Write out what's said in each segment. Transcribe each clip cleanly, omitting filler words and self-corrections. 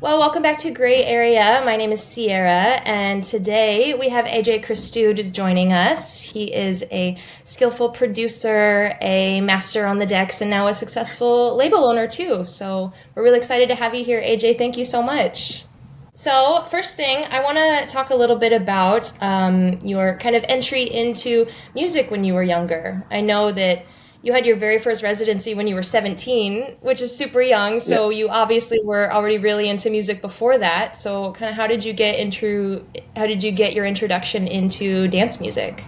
Well, welcome back to Gray Area. My name is Sierra, and today we have AJ Christou joining us. He is a skillful producer, a master on the decks, and now a successful label owner too. So we're really excited to have you here, AJ. Thank you so much. So, first thing, I want to talk a little bit about your kind of entry into music when you were younger. I know that you had your very first residency when you were 17, which is super young. Yeah. So, you obviously were already really into music before that. So, kind of how did you get your introduction into dance music?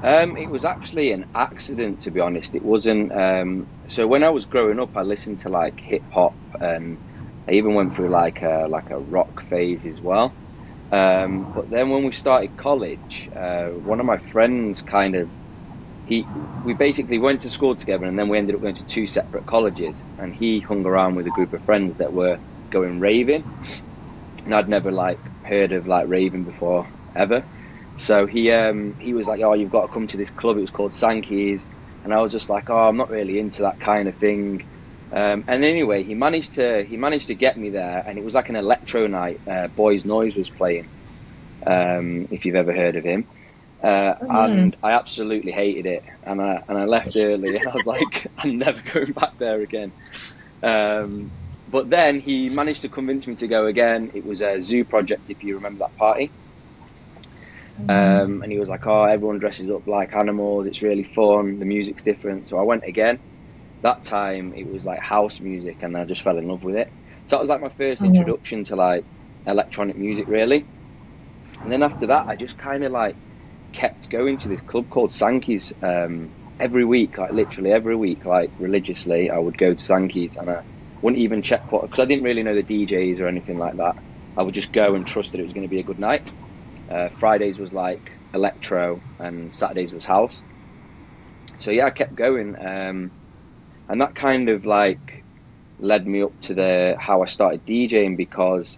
It was actually an accident, to be honest. It wasn't. So when I was growing up, I listened to like hip hop, and I even went through like a rock phase as well. But then when we started college, one of my friends kind of he we basically went to school together, and then we ended up going to two separate colleges. And he hung around with a group of friends that were going raving, and I'd never like heard of like raving before ever. So he was like, "Oh, you've got to come to this club." It was called Sankey's, and I was just like, "Oh, I'm not really into that kind of thing." And anyway, he managed to get me there, and it was like an electro night. Boys Noise was playing, if you've ever heard of him. Hmm. And I absolutely hated it, and I left early. And I was like, "I'm never going back there again." Um, but then he managed to convince me to go again. It was a Zoo Project, if you remember that party. And he was like, "Oh, everyone dresses up like animals. It's really fun. The music's different." So I went again. That time it was like house music, and I just fell in love with it. So that was like my first Hmm. introduction to like electronic music, really. And then after that, I just kind of like kept going to this club called Sankey's every week, like literally every week, like religiously. I would go to Sankey's, and I wouldn't even check what, because I didn't really know the DJs or anything like that. I would just go and trust that it was going to be a good night. Fridays was like electro, and Saturdays was house. So yeah, I kept going, and that kind of like led me up to the how I started DJing, because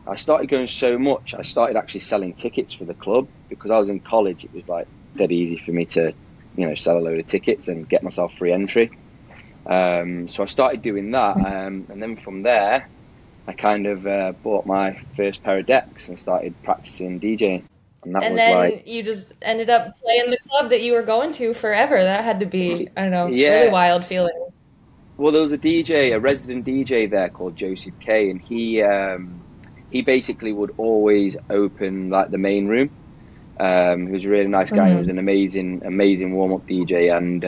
I started going so much. I started actually selling tickets for the club because I was in college. It was like dead easy for me to, sell a load of tickets and get myself free entry. So I started doing that, and then from there, I kind of bought my first pair of decks and started practicing DJing, and that And was like, then you just ended up playing the club that you were going to forever. That had to be, I don't know, really yeah. wild feeling. Well, there was a DJ, a resident DJ there called Joseph K, and he basically would always open like the main room. He was a really nice guy. He was Hmm. an amazing warm up DJ, and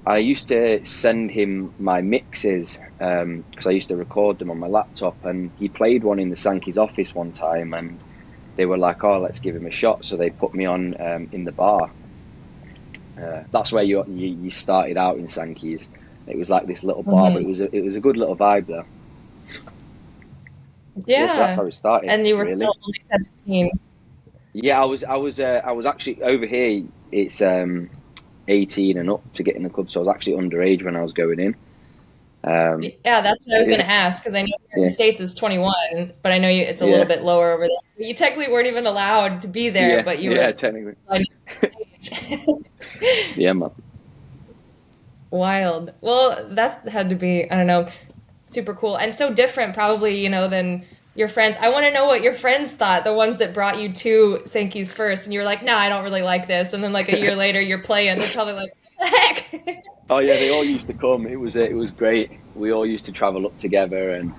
I used to send him my mixes because I used to record them on my laptop. And he played one in the Sankey's office one time, and they were like, "Oh, let's give him a shot." So they put me on in the bar. That's where you started out in Sankey's. It was like this little bar, but Hmm. it was a good little vibe there. So yeah, so that's Yeah. how it started, And you were really. still only 17. Yeah, I was actually over here. It's 18 and up to get in the club, so I was actually underage when I was going in. Um, Yeah, that's what I so was going yeah, to ask because I know here in the yeah, States it's 21, but I know it's a little yeah, bit lower over there. So you technically weren't even allowed to be there, yeah, but you were yeah. Technically, allowed to use the stage. yeah, man. Wild. Well, that's had to be, I don't know, super cool and so different probably, than your friends. I want to know what your friends thought, the ones that brought you to Sankey's first, and you were like, "No, I don't really like this." And then like a year later you're playing, they're probably like, "What the heck?" Oh yeah, they all used to come. It was great. We all used to travel up together and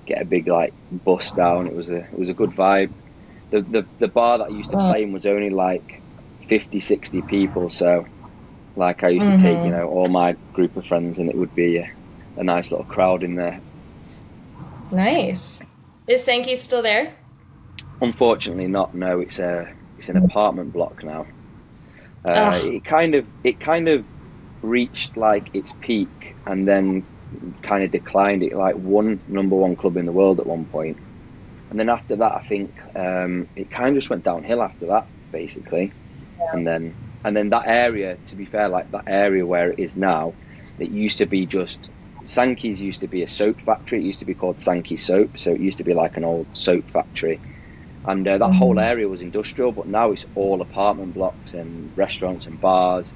get a big like bus down. It was a good vibe. The bar that I used to play in was only like 50, 60 people. So like I used to take, Mm-hmm. all my group of friends, and it would be a nice little crowd in there. Nice. Is Sankey's still there? Unfortunately, not. No, it's an apartment block now. Ugh. It kind of reached like its peak, and then kind of declined. It like won number one club in the world at one point, and then after that, I think it kind of just went downhill after that, basically. And then that area, to be fair, like that area where it is now, it used to be just Sankey's used to be a soap factory. It used to be called Sankey Soap, so it used to be like an old soap factory, and that whole Mhm. area was industrial. But now it's all apartment blocks and restaurants and bars.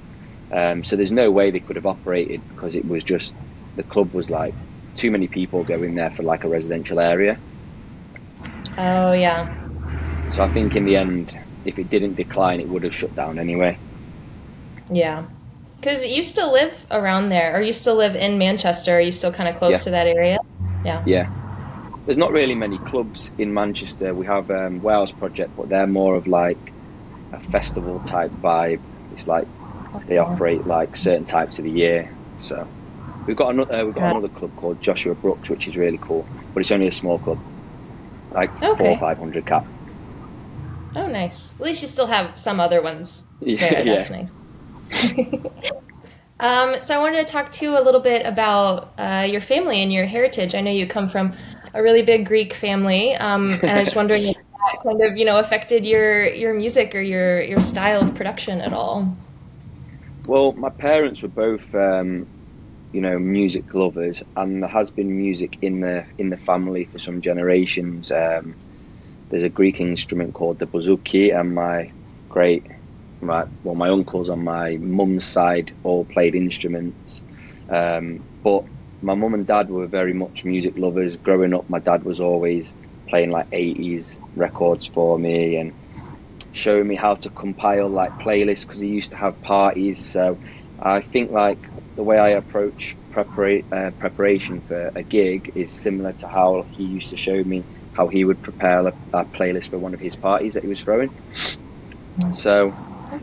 So there's no way they could have operated, because it was just the club was like too many people going there for like a residential area. Oh, yeah. So I think in the end, if it didn't decline, it would have shut down anyway. Yeah. Because you still live around there, or you still live in Manchester. Are you still kind of close Yeah, to that area? Yeah. yeah. There's not really many clubs in Manchester. We have Wales Project, but they're more of like a festival type vibe. It's like they operate like certain types of the year. So we've got Got another club called Joshua Brooks, which is really cool, but it's only a small club, like it. four or Okay. 500 cap. Oh, nice. At least you still have some other ones Yeah, there. yeah. That's nice. So I wanted to talk to you a little bit about your family and your heritage. I know you come from a really big Greek family, and I was wondering if that kind of, affected your music or your style of production at all. Well, my parents were both, music lovers, and there has been music in the family for some generations. There's a Greek instrument called the bouzouki, and great, my uncles on my mum's side all played instruments. But my mum and dad were very much music lovers. Growing up, my dad was always playing like 80s records for me and showing me how to compile like playlists because he used to have parties. So I think like the way I approach preparation for a gig is similar to how he used to show me how he would prepare a playlist for one of his parties that he was throwing. So,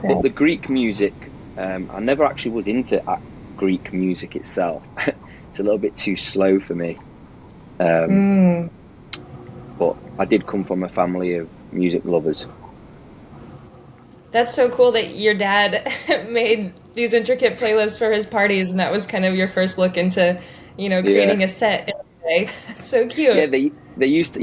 but Okay. the Greek music, I never actually was into Greek music itself. It's a little bit too slow for me. Um, Mm. but I did come from a family of music lovers. That's so cool that your dad made these intricate playlists for his parties, and that was kind of your first look into, Yeah. creating a set in a way. That's so Yeah, cute. they used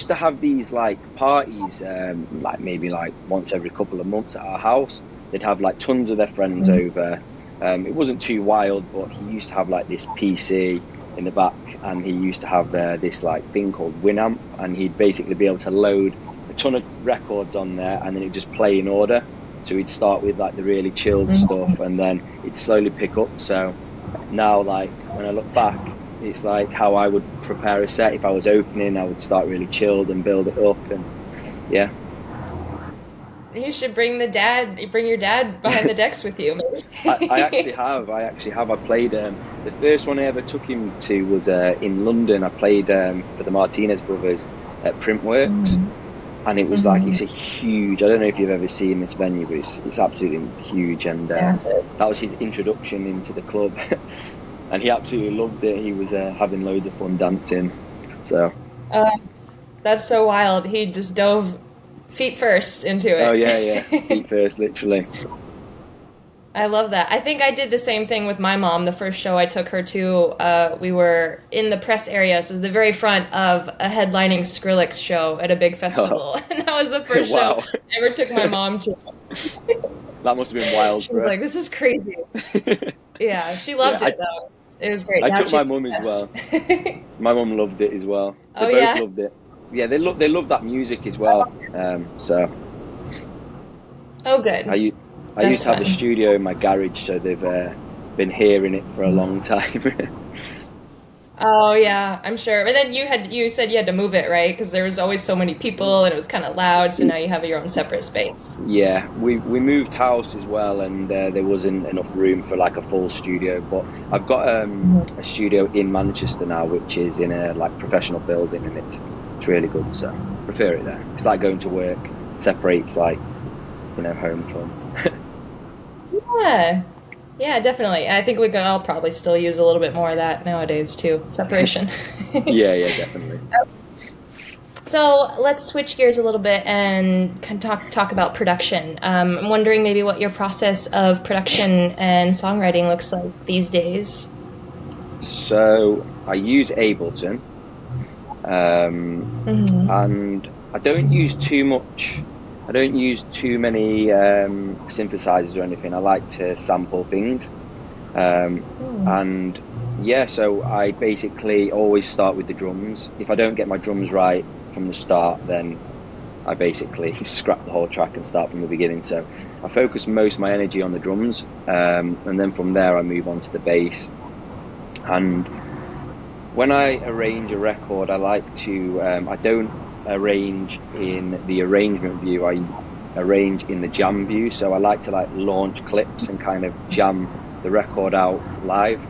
to have these like parties, like maybe like once every couple of months at our house. They'd have like tons of their friends Mm. over. It wasn't too wild, but he used to have like this PC in the back, and he used to have this like thing called Winamp, and he'd basically be able to load a ton of records on there, and then it'd just play in order. So he'd start with like the really chilled Mhm. stuff, and then it'd slowly pick up. So now, like when I look back, it's like how I would prepare a set. If I was opening, I would start really chilled and build it up, and yeah. You should bring your dad behind the decks with you, I actually maybe. have. I played. The first one I ever took him to was in London. I played for the Martinez brothers at Printworks, Mm. and it was like Hmm. it's a huge. I don't know if you've ever seen this venue, but it's absolutely huge. And Massive. that was his introduction into the club, and he absolutely loved it. He was having loads of fun dancing. So, Uh, that's so wild. He just dove feet first into oh yeah, yeah, it. feet first, literally. I love that. I think I did the same thing with my mom. The first show I took her to, we were in the press area, so it was the very front of a headlining Skrillex show at a big Oh, festival. And that was the first show wow, I ever took my mom to. that must have been wild She for was her. like, "This is crazy." Yeah, she Yeah, loved it though. It was great. I Now took my she's mum as obsessed. well. My mum loved it as well. They Oh both yeah. loved it. Yeah, they love that music as well. So Oh I good. u- I used That's to have a fun. studio in my garage, so they've been hearing it for a long time. Oh yeah, I'm sure. But then you said you had to move it, right? Because there was always so many people and it was kind of loud, so now you have your own separate space. Yeah, we moved house as well, and there wasn't enough room for like a full studio. But I've got Mhm. a studio in Manchester now, which is in a like professional building, and it's really good. So I prefer it there. It's like going to work. Separates like home from. Yeah. Yeah, definitely. I think we can all probably still use a little bit more of that nowadays too. Separation. Yeah, yeah, definitely. So let's switch gears a little bit and can talk about production. I'm wondering maybe what your process of production and songwriting looks like these days. So I use Ableton, um, Hmm. and I don't use too much. I don't use too many synthesizers or anything. I like to sample things, um, and yeah. So I basically always start with the drums. If I don't get my drums right from the start, then I basically scrap the whole track and start from the beginning. So I focus most of my energy on the drums, and then from there I move on to the bass. And when I arrange a record, I like to. I don't. arrange in the arrangement view. I arrange in the jam view, so I like to like launch clips and kind of jam the record out live.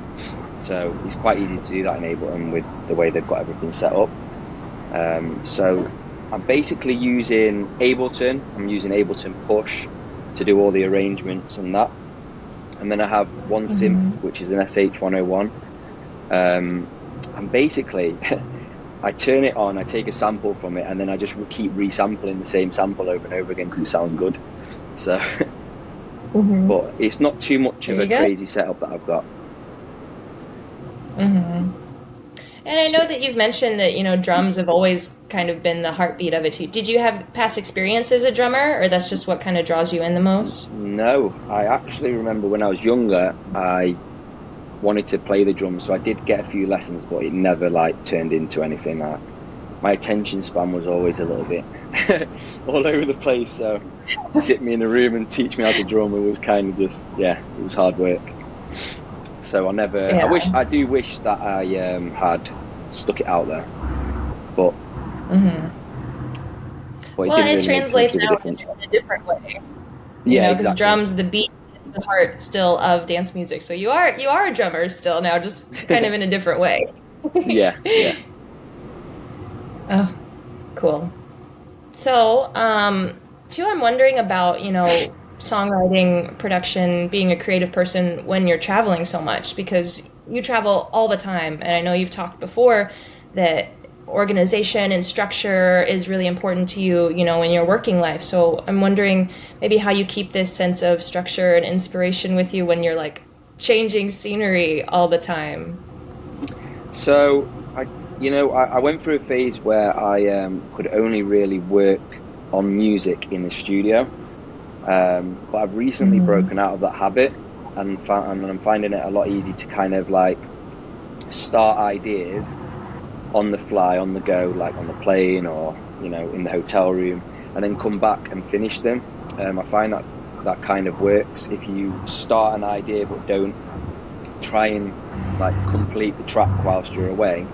So it's quite easy to do that in Ableton with the way they've got everything set up. So I'm basically using Ableton. I'm using Ableton Push to do all the arrangements and that. And then I have one synth, which is an SH101. And basically, I turn it on, I take a sample from it, and then I just keep resampling the same sample over and over again because it sounds good. So, but it's not too much of a crazy setup that I've got. And I know that you've mentioned that, you know, drums have always kind of been the heartbeat of it too. Did you have past experience as a drummer, or that's just what kind of draws you in the most? No, I actually remember when I was younger, I wanted to play the drums, so I did get a few lessons, but it never like turned into anything. My attention span was always a little bit all over the place, so to sit me in a room and teach me how to drum, it was kind of just, it was hard work. So I do wish that I had stuck it out there, but it translates out in a different way. You know, because drums, the beat, is the heart still of dance music. So you are a drummer still now, just kind of in a different way. Yeah. Oh, cool. So, too, I'm wondering about, you know, songwriting, production, being a creative person when you're traveling so much, because you travel all the time. And I know you've talked before that organization and structure is really important to you, you know, in your working life. So I'm wondering maybe how you keep this sense of structure and inspiration with you when you're like changing scenery all the time. So I went through a phase where I could only really work on music in the studio. But I've recently broken out of that habit, and I'm finding it a lot easier to kind of like start ideas on the fly, on the go, like on the plane or, you know, in the hotel room, and then come back and finish them. I find that kind of works. If you start an idea but don't try and like complete the track whilst you're away,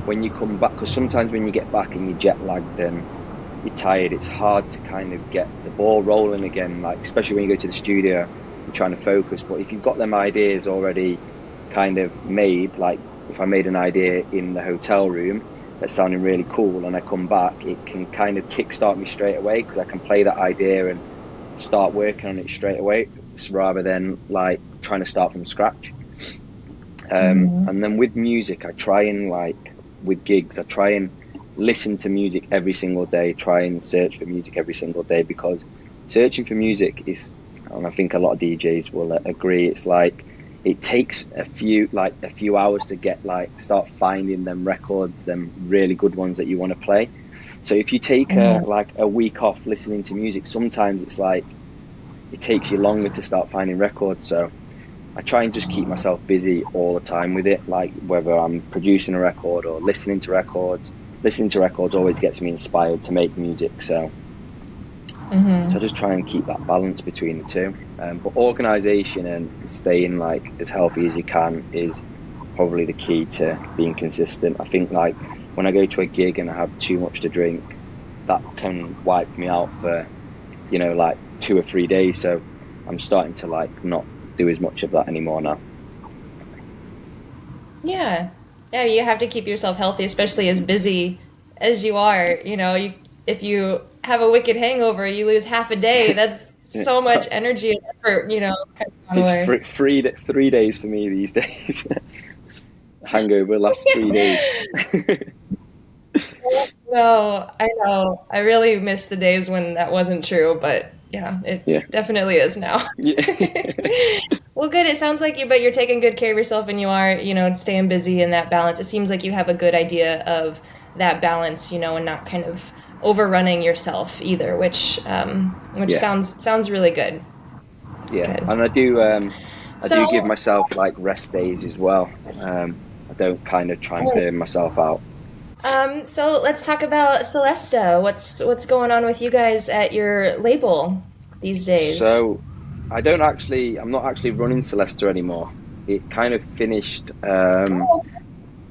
when you come back, because sometimes when you get back and you're jet lagged and you're tired, it's hard to kind of get the ball rolling again, like especially when you go to the studio, you're trying to focus. But if you've got them ideas already kind of made, like if I made an idea in the hotel room that's sounding really cool and I come back, it can kind of kickstart me straight away, because I can play that idea and start working on it straight away, rather than like trying to start from scratch. And then with music, I try and like with gigs, I try and listen to music every single day, try and search for music every single day, because searching for music is, and I think a lot of DJs will agree, it's like it takes a few hours to start finding them records, them really good ones that you want to play. So if you take a week off listening to music, sometimes it's like it takes you longer to start finding records. So I try and just keep myself busy all the time with it, like whether I'm producing a record or listening to records. Listening to records always gets me inspired to make music, so I just try and keep that balance between the two. But organisation and staying like as healthy as you can is probably the key to being consistent. I think like when I go to a gig and I have too much to drink, that can wipe me out for, you know, like 2 or 3 days. So I'm starting to like not do as much of that anymore now. Yeah, you have to keep yourself healthy, especially as busy as you are. You know, if you have a wicked hangover, you lose half a day. That's so much energy and effort, you know, kind of it's 3 days for me these days. Hangover lasts 3 days. No, I know. I really miss the days when that wasn't true, but yeah, it definitely is now. Well, good. It sounds like but you're taking good care of yourself, and you are, you know, staying busy in that balance. It seems like you have a good idea of that balance, you know, and not kind of overrunning yourself either, which sounds really good. Yeah, good. And I do give myself like rest days as well. I don't kind of try and burn myself out. So let's talk about Celesta. What's going on with you guys at your label these days? So I'm not actually running Celesta anymore. It kind of finished around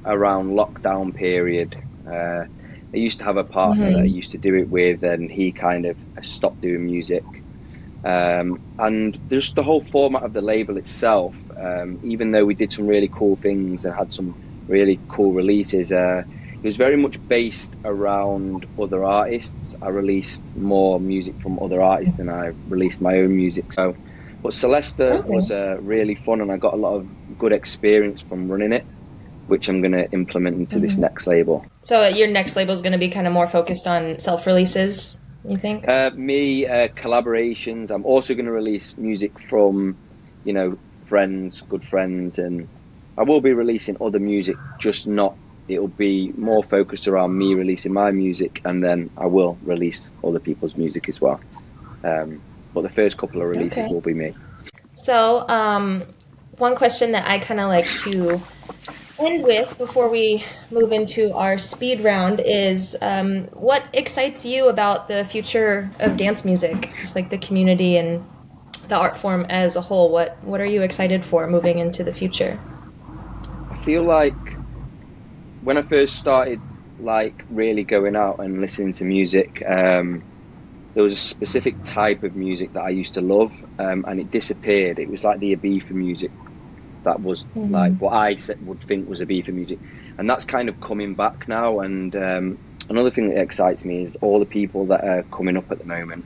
lockdown period. I used to have a partner that I Mm-hmm. used to do it with, and he kind of stopped doing music. And just the whole format of the label itself, even though we did some really cool things and had some really cool releases, it was very much based around other artists. I released more music from other artists than I released my own music. So, but Celesta Okay. was really fun, and I got a lot of good experience from running it, which I'm going to implement into this Mm-hmm. next label. So your next label is going to be kind of more focused on self-releases, you think? Collaborations. I'm also going to release music from, friends, good friends, and I will be releasing other music, just not. It'll be more focused around me releasing my music, and then I will release other people's music as well. But the first couple of releases Okay. will be me. So, one question that I kind of like to end with before we move into our speed round is what excites you about the future of dance music, just like the community and the art form as a whole? What are you excited for moving into the future? I feel like when I first started, like really going out and listening to music, there was a specific type of music that I used to love, and it disappeared. It was like the Ibiza music that was like Mm-hmm. what would think was Ibiza music, and that's kind of coming back now. And another thing that excites me is all the people that are coming up at the moment.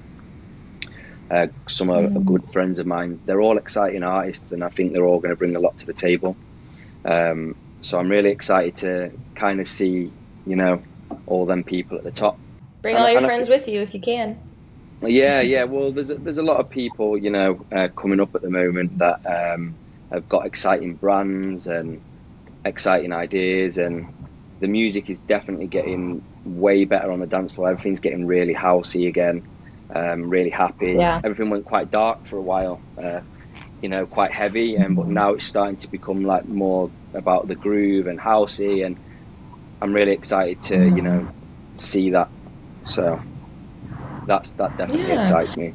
Some are Mm-hmm. good friends of mine. They're all exciting artists, and I think they're all going to bring a lot to the table. So I'm really excited to kind of see, you know, all them people at the top. Bring And all your and I friends think, with you if you can. yeah, yeah. Well, there's a lot of people, coming up at the moment that have got exciting brands and exciting ideas, and the music is definitely getting way better on the dance floor. Everything's getting really housey again, really happy. Yeah. Everything went quite dark for a while, quite heavy, and but Mhm. now it's starting to become like more about the groove and housey, and I'm really excited to, Mhm. see that. So that definitely Yeah. excites me.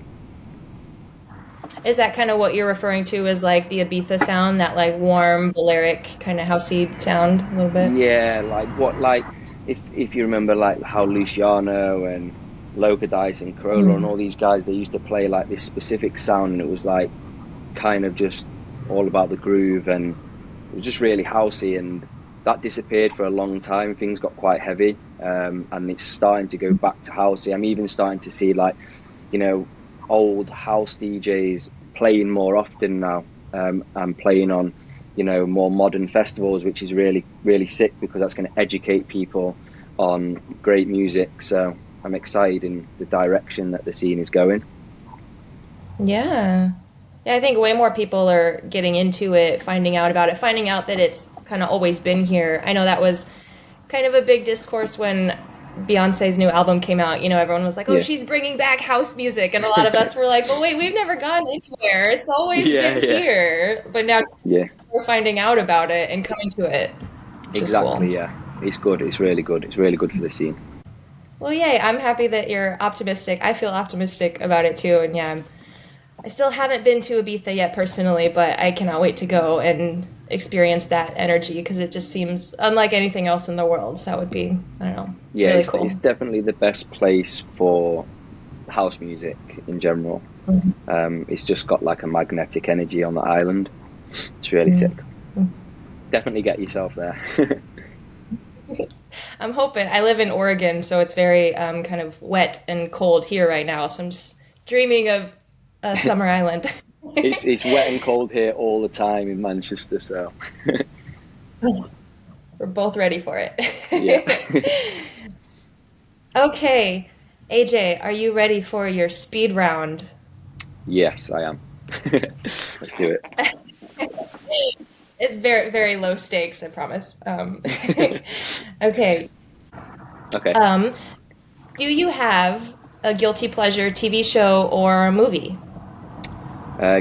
Is that kind of what you're referring to as like the Ibiza sound, that like warm, Balearic kind of housey sound a little bit? Yeah, like if you remember like how Luciano and Loca Dice and Corolla and Mm. all these guys, they used to play like this specific sound, and it was like kind of just all about the groove, and it was just really housey, and that disappeared for a long time. Things got quite heavy, and it's starting to go back to housey. I'm even starting to see like, you know, old house DJs playing more often now, and playing on, more modern festivals, which is really, really sick because that's going to educate people on great music. So I'm excited in the direction that the scene is going. Yeah. Yeah, I think way more people are getting into it, finding out about it, finding out that it's kind of always been here. I know that was kind of a big discourse when Beyonce's new album came out. Everyone was like, "Oh, Yeah. she's bringing back house music," and a lot of us were like, "But wait, we've never gone anywhere. It's always Yeah, been yeah, here." But now yeah, we're finding out about it and coming to it, which is cool. exactly. Yeah, it's good. It's really good. It's really good for the scene. Well, yay! I'm happy that you're optimistic. I feel optimistic about it too, and yeah, I still haven't been to Ibiza yet personally, but I cannot wait to go and experience that energy because it just seems unlike anything else in the world. So that would be, I don't know, Yeah, really it's cool. definitely the best place for house music in general. It's just got like a magnetic energy on the island. It's really sick. Definitely get yourself there. I'm hoping. I live in Oregon, so it's very kind of wet and cold here right now. So I'm just dreaming of a summer island. It's wet and cold here all the time in Manchester, so We're both ready for yeah. it. Okay, AJ, are you ready for your speed round? Yes, I am. Let's do It's very, very low stakes, I promise. it. Okay. Okay. Um, do you have a guilty pleasure TV show or movie?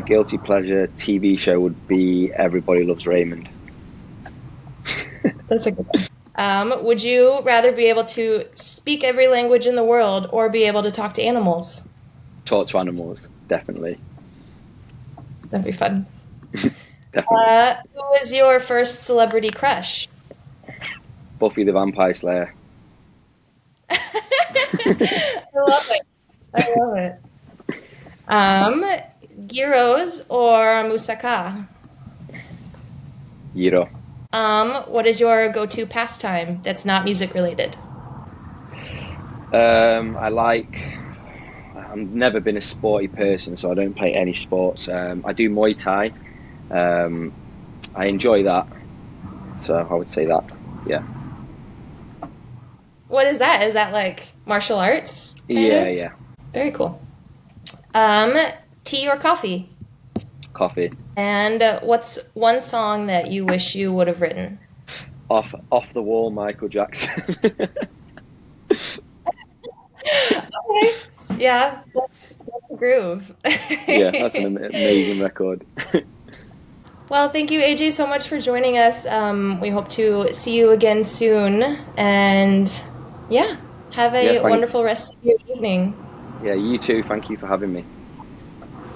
Guilty pleasure TV show would be Everybody Loves Raymond. That's a good one. Would you rather be able to speak every language in the world or be able to talk to animals? Talk to animals, definitely. That'd be fun. Definitely. Who was your first celebrity crush? Buffy the Vampire Slayer. I love it. I love it. Um, Gyros or moussaka? Gyro. What is your go-to pastime that's not music related? I like. I've never been a sporty person, so I don't play any sports. I do Muay Thai. Um, I enjoy that, so I would say that. Yeah, What is that? Is that like martial arts, kind yeah, of? yeah. Very cool. Um, Tea or coffee? Coffee. And what's one song that you wish you would have written? Off the wall, Michael Jackson. Okay. Yeah, that's a groove. Yeah, that's an amazing record. Well, thank you, AJ, so much for joining us. We hope to see you again soon. And yeah, have Yeah, a wonderful rest of your evening. Yeah, you too. Thank you for having me.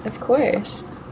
Of course.